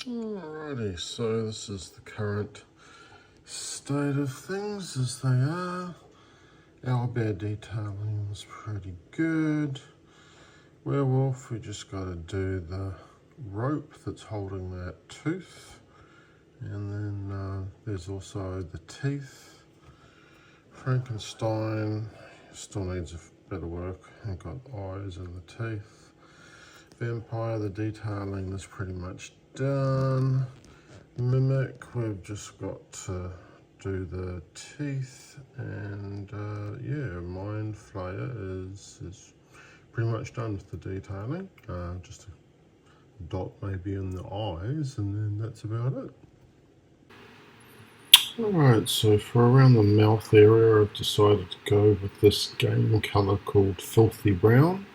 Alrighty, so this is the current state of things as they are. Owlbear detailing is pretty good. Werewolf, we just got to do the rope that's holding that tooth. And then there's also the teeth. Frankenstein still needs a bit of work and got eyes and the teeth. Vampire, the detailing is pretty much done. Mimic, we've just got to do the teeth, and yeah, Mind Flayer is pretty much done with the detailing. Just a dot maybe in the eyes, and then that's about it. Alright, so for around the mouth area, I've decided to go with this game colour called Filthy Brown.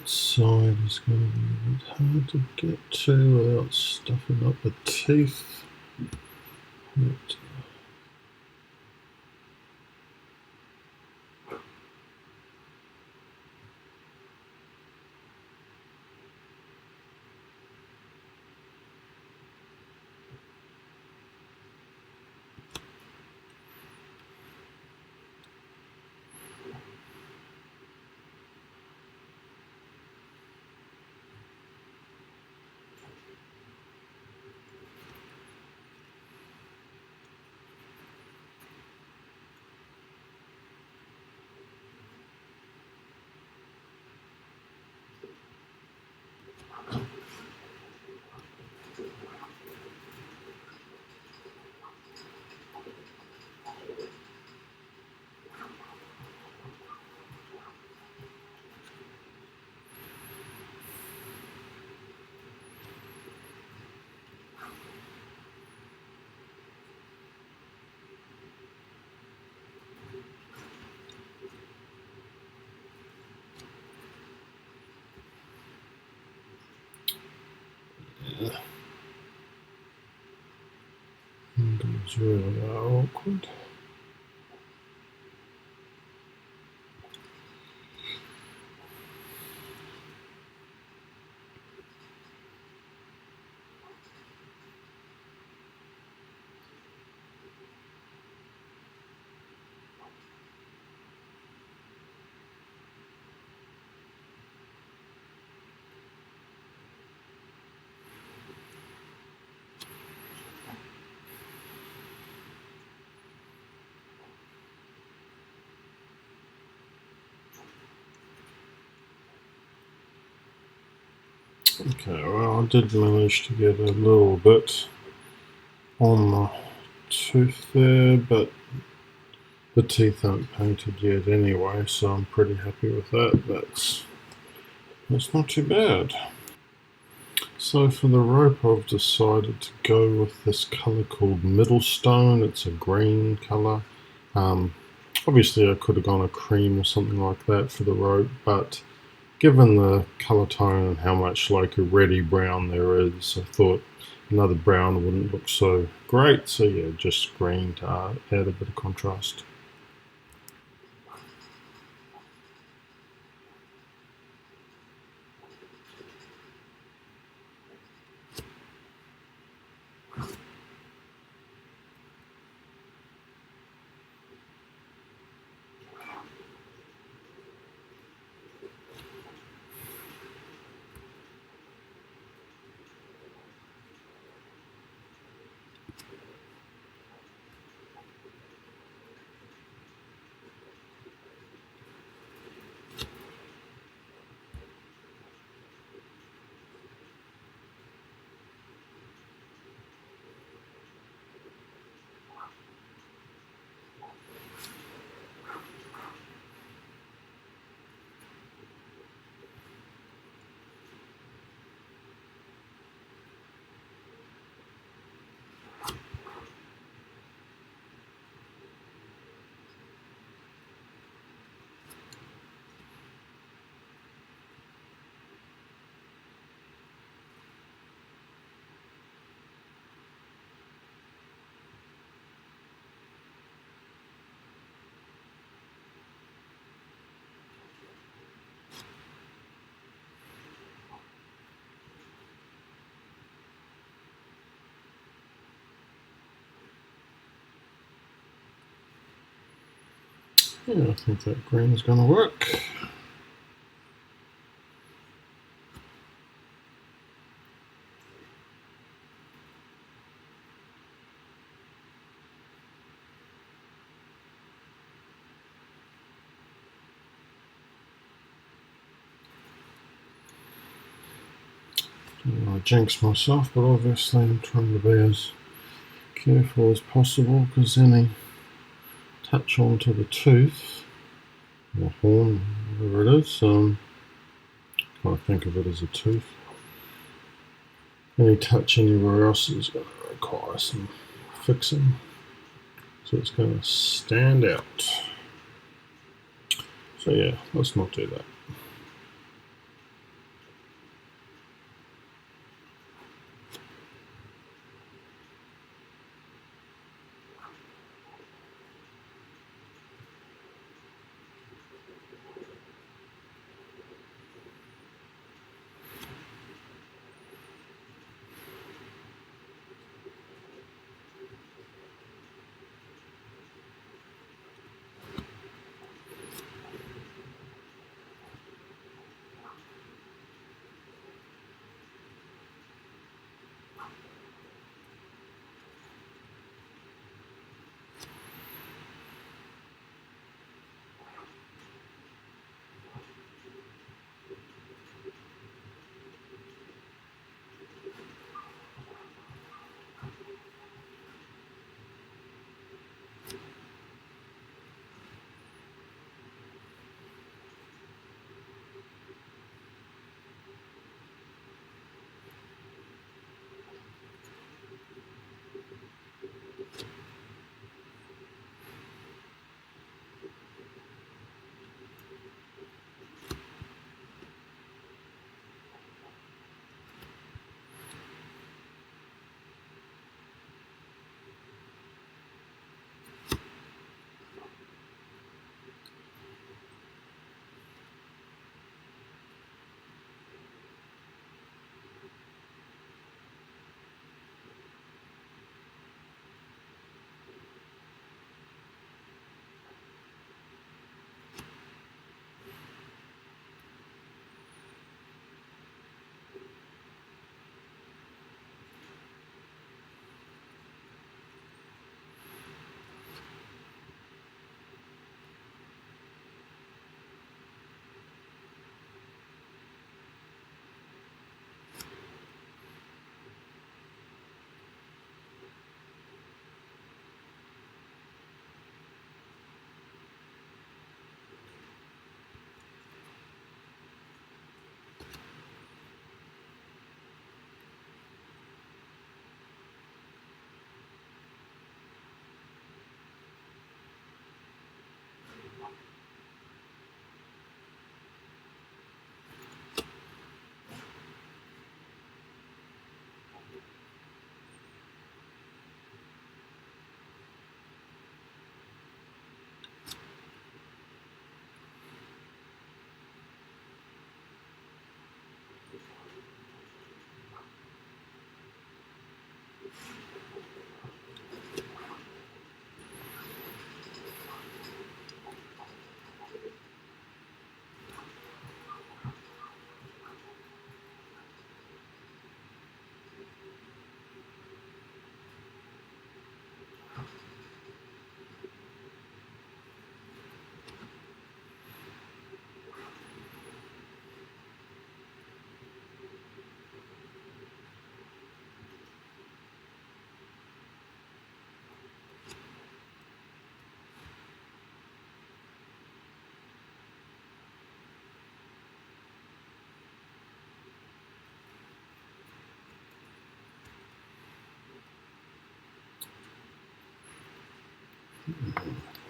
Side is going to be a bit hard to get to without stuffing up the teeth. But, yeah. It's really awkward. Okay, well, I did manage to get a little bit on the tooth there, but the teeth aren't painted yet anyway, so I'm pretty happy with that. That's not too bad. So for the rope, I've decided to go with this colour called Middlestone. It's a green colour. Obviously I could have gone a cream or something like that for the rope, but given the colour tone and how much like a reddy brown there is, I thought another brown wouldn't look so great. So yeah, just green to add a bit of contrast. Yeah, I think that green is going to work. I jinxed myself, but obviously I'm trying to be as careful as possible because any touch onto the tooth or horn, whatever it is, I think of it as a tooth. Any touch anywhere else is going to require some fixing, so it's going to stand out. So yeah, let's not do that.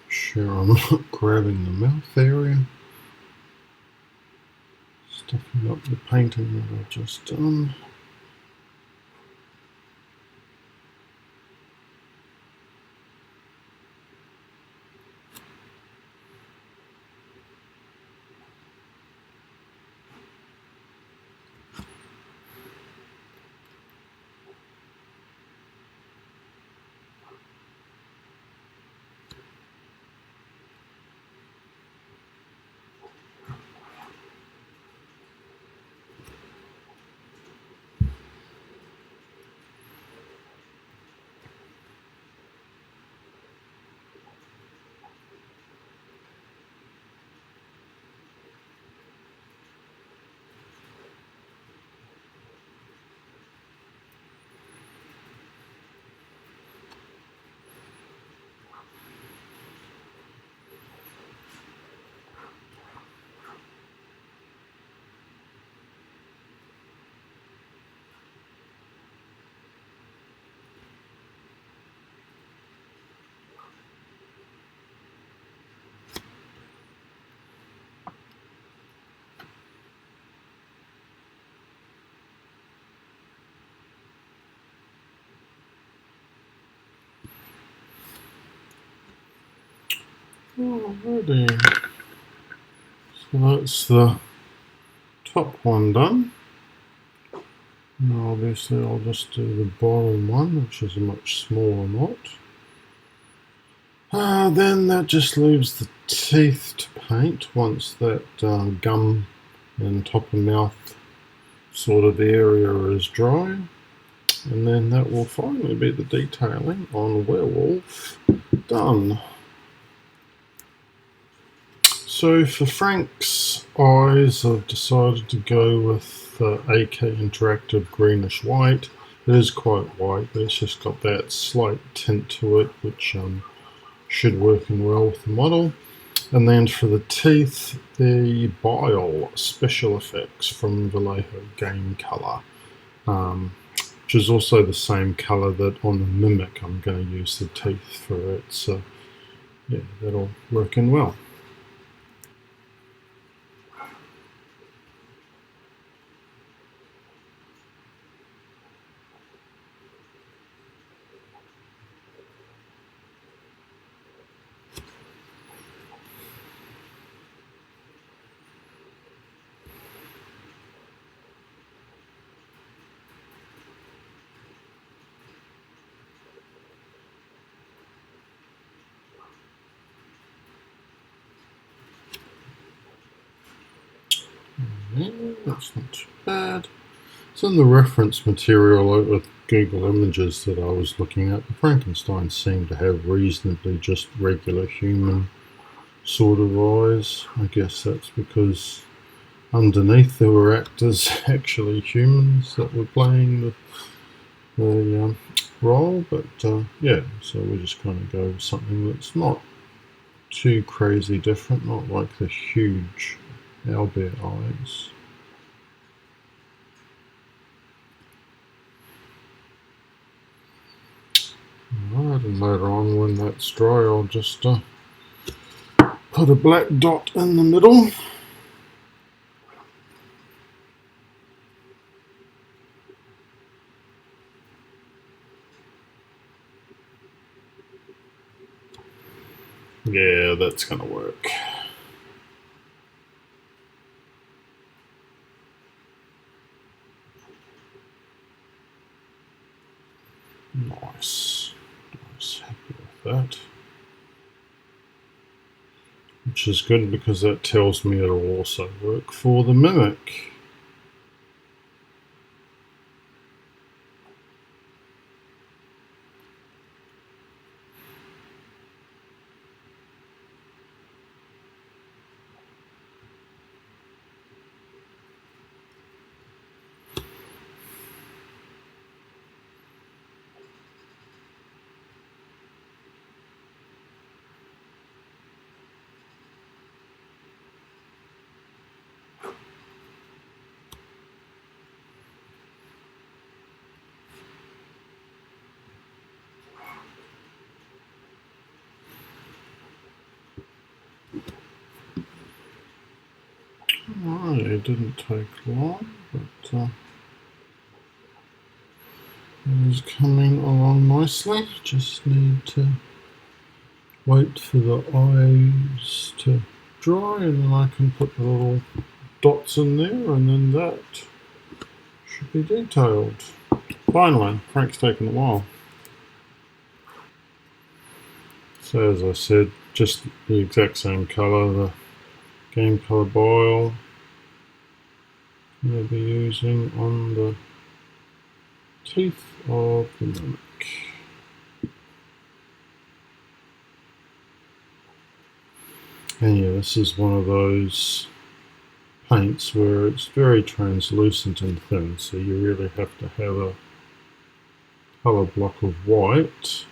Sure, I'm not grabbing the mouth area. Stuffing up the painting that I've just done. Alrighty, so that's the top one done. Now obviously I'll just do the bottom one, which is a much smaller knot. Then that just leaves the teeth to paint once that gum and top of mouth sort of area is dry. And then that will finally be the detailing on Werewolf done. So for Frank's eyes, I've decided to go with AK Interactive greenish white. It is quite white, but it's just got that slight tint to it, which should work in well with the model. And then for the teeth, the Bile Special Effects from Vallejo Game Color, which is also the same color that on the Mimic I'm going to use the teeth for it. So yeah, that'll work in well. Yeah, that's not too bad. It's in the reference material with Google Images that I was looking at. The Frankenstein seemed to have reasonably just regular human sort of eyes. I guess that's because underneath there were actors, actually humans, that were playing the role. But yeah, so we just kind of go with something that's not too crazy different, not like the huge owlbear eyes. Alright, and later on when that's dry, I'll just put a black dot in the middle. Yeah, that's going to work. Nice. Nice, happy with that. Which is good because that tells me it'll also work for the Mimic. Okay, it didn't take long, but it is coming along nicely. Just need to wait for the eyes to dry, and then I can put the little dots in there, and then that should be detailed. Finally, Frank's taken a while. So as I said, just the exact same colour, the game colour bile we'll be using on the teeth of the mimic. And yeah, this is one of those paints where it's very translucent and thin, so you really have to have a colour block of white,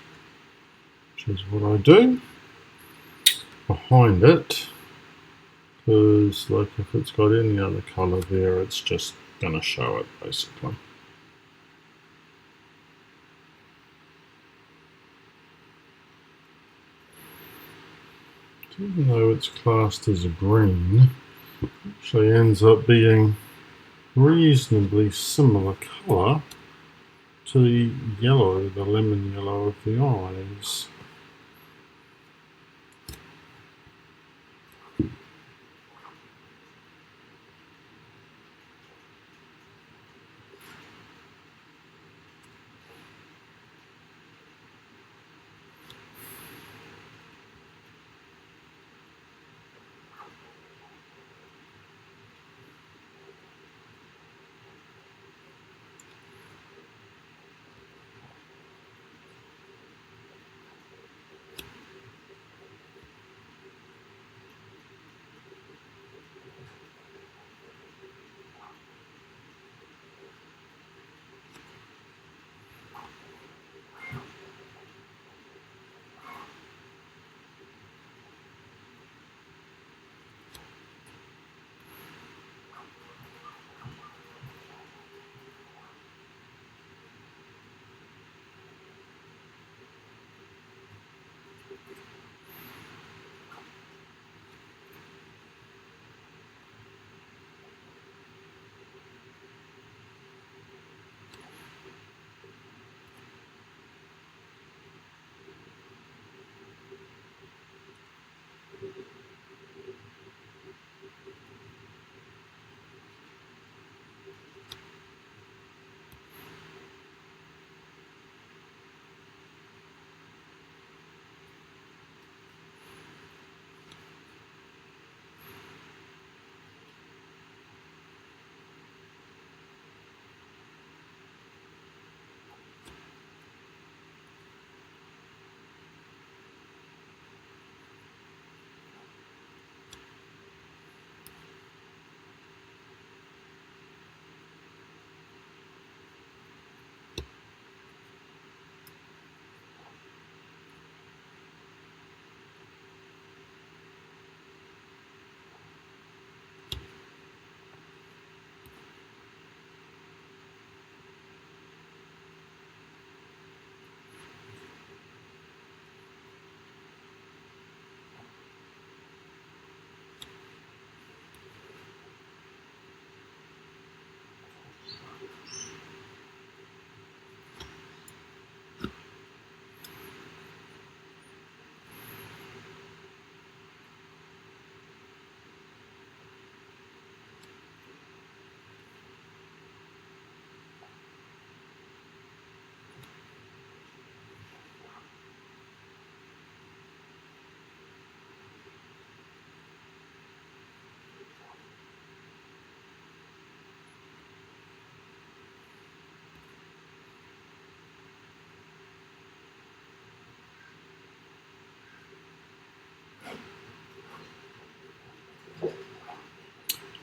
which is what I do, behind it, because like if it's got any other colour there, it's just going to show it basically. Even though it's classed as a green, it actually ends up being reasonably similar colour to the yellow, the lemon yellow of the eyes.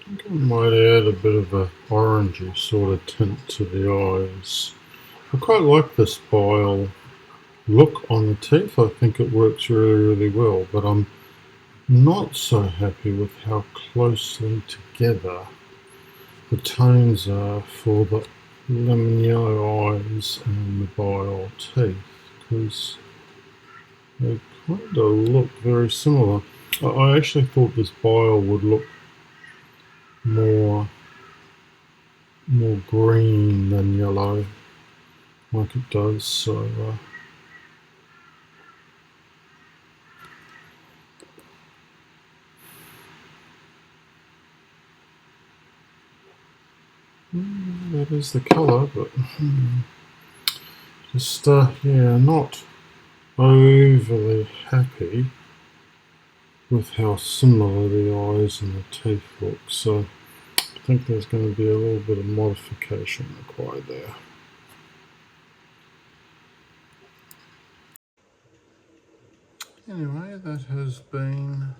I think I might add a bit of a orangey sort of tint to the eyes. I quite like this bile look on the teeth. I think it works really well, but I'm not so happy with how closely together the tones are for the lemon yellow eyes and the bile teeth, because they kind of look very similar. I actually thought this bile would look more green than yellow like it does. So that is the colour, but just yeah, not overly happy with how similar the eyes and the teeth look. So I think there's going to be a little bit of modification required there. Anyway, that has been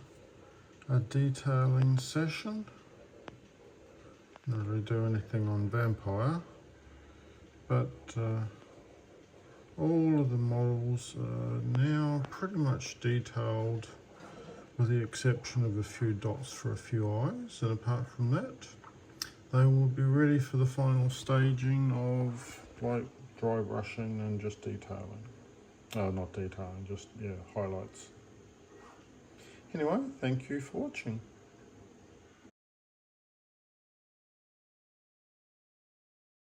a detailing session. Not really do anything on vampire, but all of the models are now pretty much detailed with the exception of a few dots for a few eyes, and apart from that they will be ready for the final staging of like dry brushing and just detailing. Oh, not detailing, just yeah, highlights. Anyway, thank you for watching.